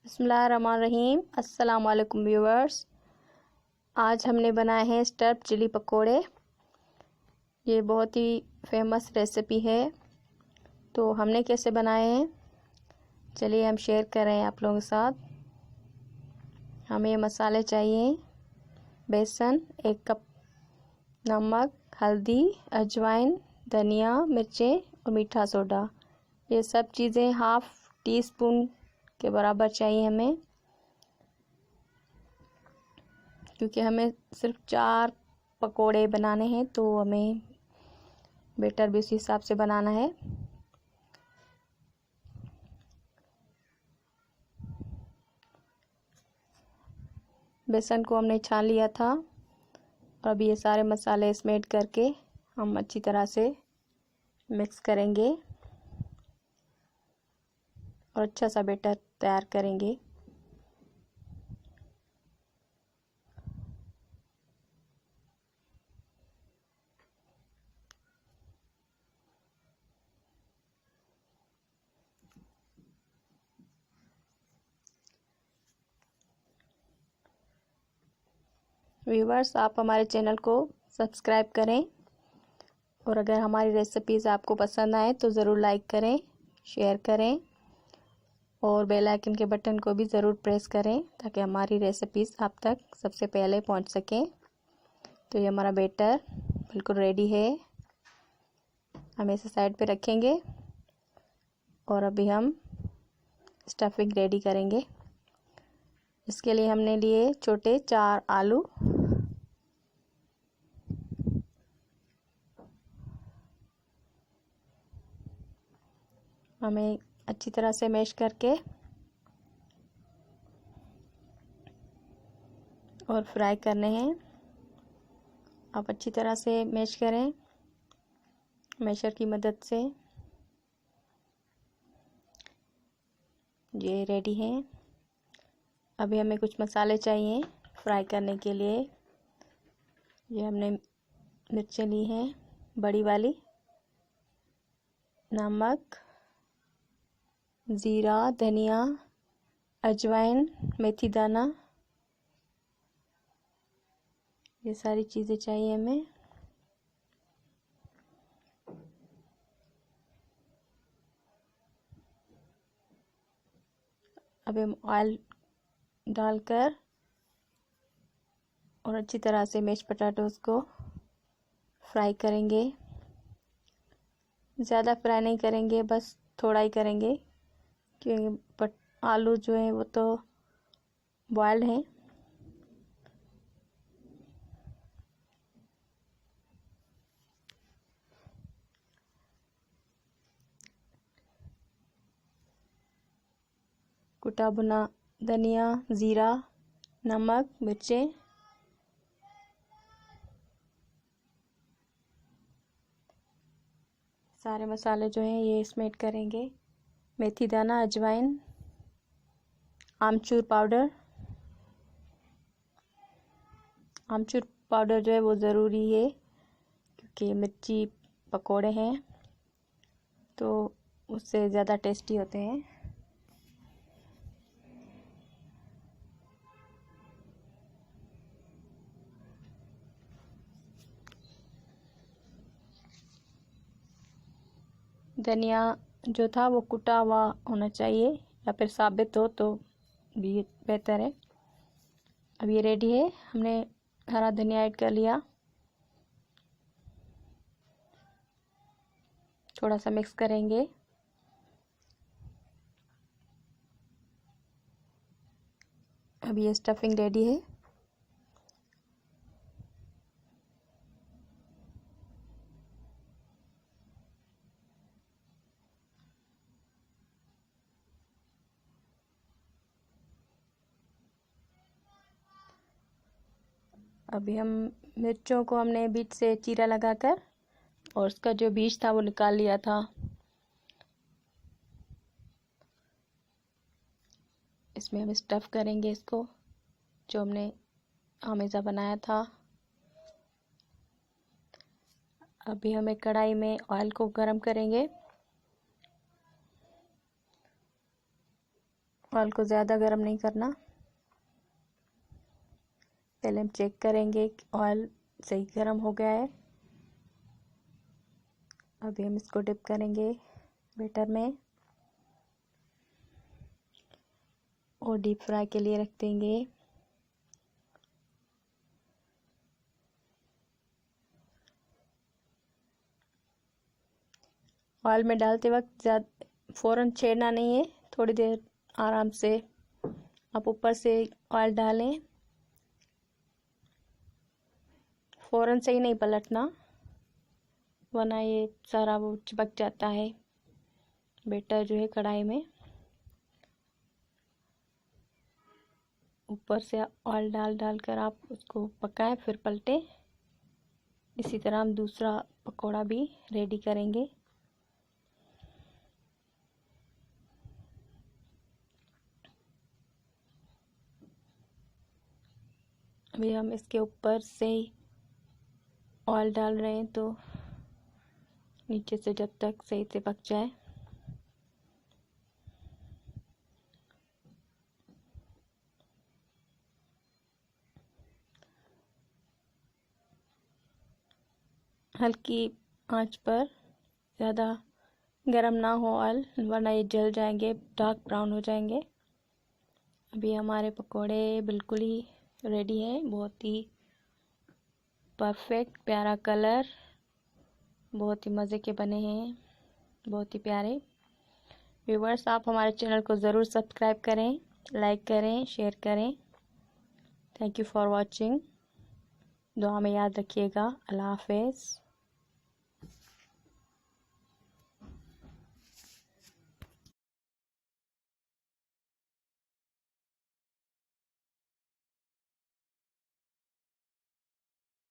बिस्मिल्लाहिर्रहमानिर्रहीम। अस्सलाम वालेकुम व्यूवर्स। आज हमने बनाए हैं स्टफ्ड चिली पकोड़े। ये बहुत ही फेमस रेसिपी है। तो हमने कैसे बनाए हैं चलिए हम शेयर कर रहे हैं आप लोगों के साथ। हमें मसाले चाहिए: बेसन 1 कप, नमक, हल्दी, अजवाइन, धनिया, मिर्चें और मीठा सोडा। ये सब चीज़ें हाफ़ टी स्पून के बराबर चाहिए हमें, क्योंकि हमें सिर्फ 4 पकोड़े बनाने हैं तो हमें बेटर भी उसी हिसाब से बनाना है। बेसन को हमने छान लिया था और अभी ये सारे मसाले इसमें ऐड करके हम अच्छी तरह से मिक्स करेंगे और अच्छा सा बेटर तैयार करेंगे। व्यूवर्स, आप हमारे चैनल को सब्सक्राइब करें और अगर हमारी रेसिपीज़ आपको पसंद आए तो ज़रूर लाइक करें, शेयर करें और बेल आइकन के बटन को भी ज़रूर प्रेस करें ताकि हमारी रेसिपीज़ आप तक सबसे पहले पहुंच सकें। तो ये हमारा बेटर बिल्कुल रेडी है। हम इसे साइड पे रखेंगे और अभी हम स्टफिंग रेडी करेंगे। इसके लिए हमने लिए छोटे 4 आलू, हमें अच्छी तरह से मैश करके और फ्राई करने हैं। आप अच्छी तरह से मैश करें मैशर की मदद से। ये रेडी हैं। अभी हमें कुछ मसाले चाहिए फ्राई करने के लिए। ये हमने मिर्चें ली हैं बड़ी वाली, नमक, ज़ीरा, धनिया, अजवाइन, मेथी दाना, ये सारी चीज़ें चाहिए हमें। अब हम ऑयल डालकर और अच्छी तरह से मैश पोटैटोज़ को फ्राई करेंगे। ज़्यादा फ्राई नहीं करेंगे, बस थोड़ा ही करेंगे क्योंकि आलू जो है वो तो बॉयल्ड हैं। कुटा भुना धनिया, ज़ीरा, नमक, मिर्चें, सारे मसाले जो हैं ये इसमें ऐड करेंगे। मेथी दाना, अजवाइन, आमचूर पाउडर। आमचूर पाउडर जो है वो ज़रूरी है क्योंकि मिर्ची पकोड़े हैं तो उससे ज़्यादा टेस्टी होते हैं। धनिया जो था वो कुटा हुआ होना चाहिए या फिर साबित हो तो भी बेहतर है। अब ये रेडी है। हमने हरा धनिया ऐड कर लिया, थोड़ा सा मिक्स करेंगे। अब ये स्टफिंग रेडी है। अभी हम मिर्चों को हमने बीच से चीरा लगाकर और उसका जो बीज था वो निकाल लिया था। इसमें हम स्टफ़ करेंगे इसको जो हमने हमेशा बनाया था। अभी हम एक कढ़ाई में ऑयल को गरम करेंगे ऑयल को ज़्यादा गर्म नहीं करना। पहले हम चेक करेंगे कि ऑयल सही गर्म हो गया है। अभी हम इसको डिप करेंगे बैटर में और डीप फ्राई के लिए रख देंगे। ऑयल में डालते वक्त ज़्यादा फ़ौरन छेड़ना नहीं है, थोड़ी देर आराम से आप ऊपर से ऑयल डालें। फ़ौरन से ही नहीं पलटना, वरना ये सारा वो चिपक जाता है बैटर जो है कढ़ाई में। ऊपर से ऑयल डाल कर आप उसको पकाएं, फिर पलटें। इसी तरह हम दूसरा पकौड़ा भी रेडी करेंगे। अभी हम इसके ऊपर से ऑयल डाल रहे हैं तो नीचे से जब तक सही से पक जाए। हल्की आंच पर, ज़्यादा गरम ना हो ऑयल, वरना ये जल जाएंगे, डार्क ब्राउन हो जाएंगे। अभी हमारे पकोड़े बिल्कुल ही रेडी हैं। बहुत ही परफेक्ट, प्यारा कलर, बहुत ही मज़े के बने हैं, बहुत ही प्यारे। व्यूवर्स, आप हमारे चैनल को ज़रूर सब्सक्राइब करें, लाइक करें, शेयर करें। Thank you for watching. दुआ में याद रखिएगा। अल्लाह हाफ़िज़।